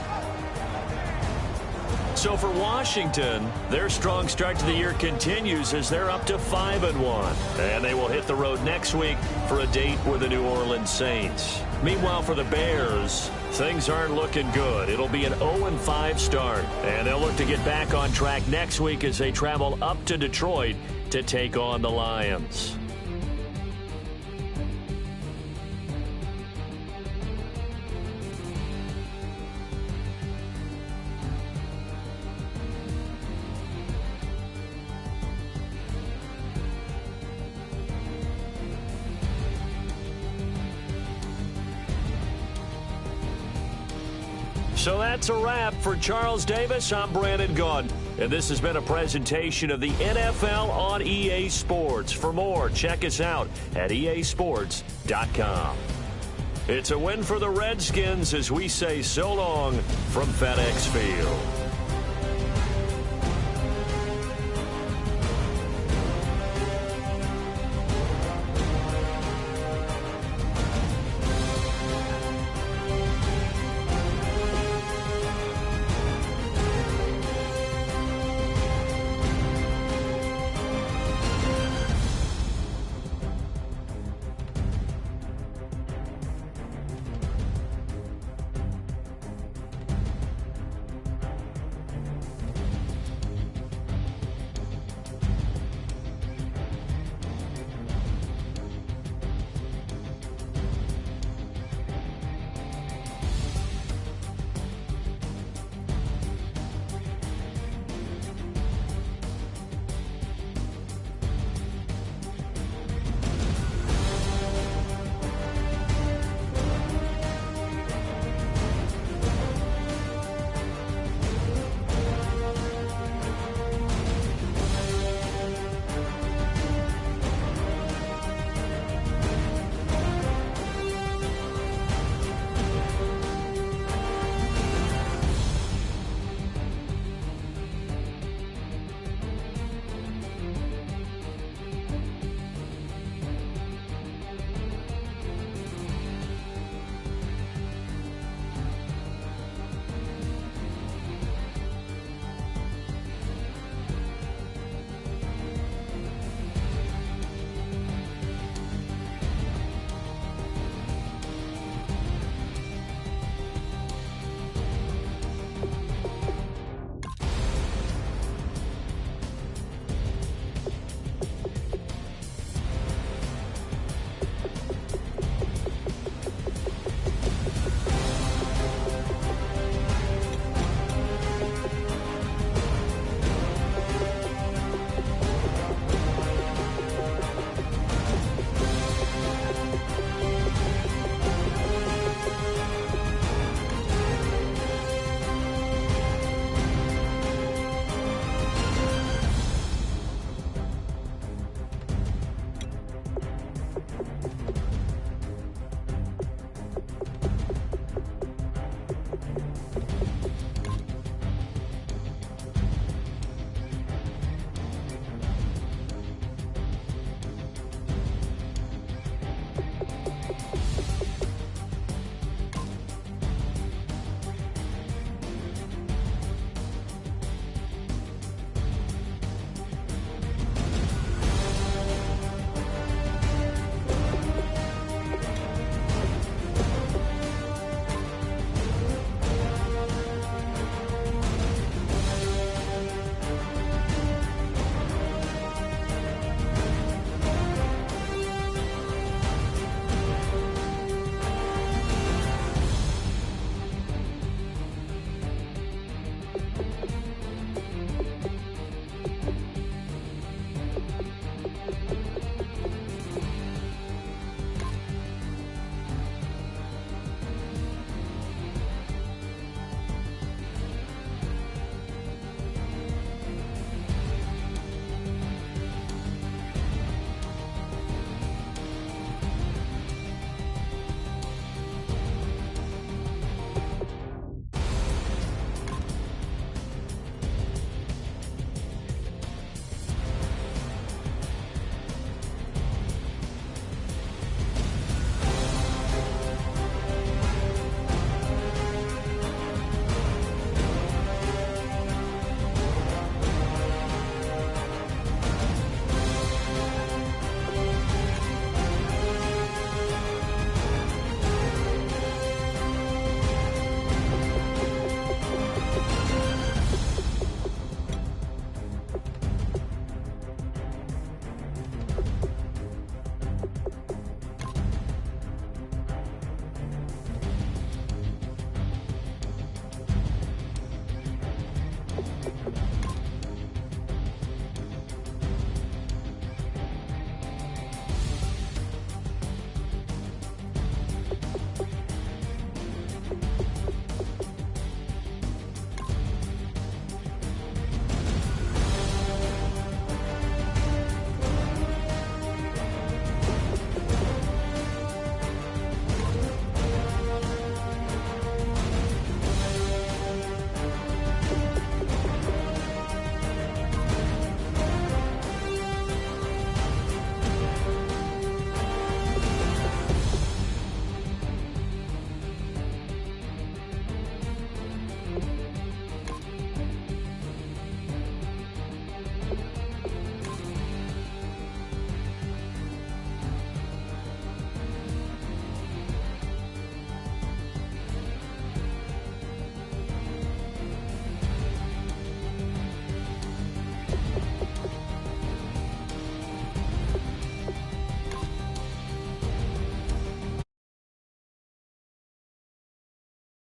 So for Washington, their strong start to the year continues as they're up to 5-1. And they will hit the road next week for a date with the New Orleans Saints. Meanwhile, for the Bears, things aren't looking good. It'll be an 0-5 start. And they'll look to get back on track next week as they travel up to Detroit to take on the Lions. So that's a wrap. For Charles Davis, I'm Brandon Gaudin. And this has been a presentation of the NFL on EA Sports. For more, check us out at easports.com. It's a win for the Redskins as we say so long from FedEx Field.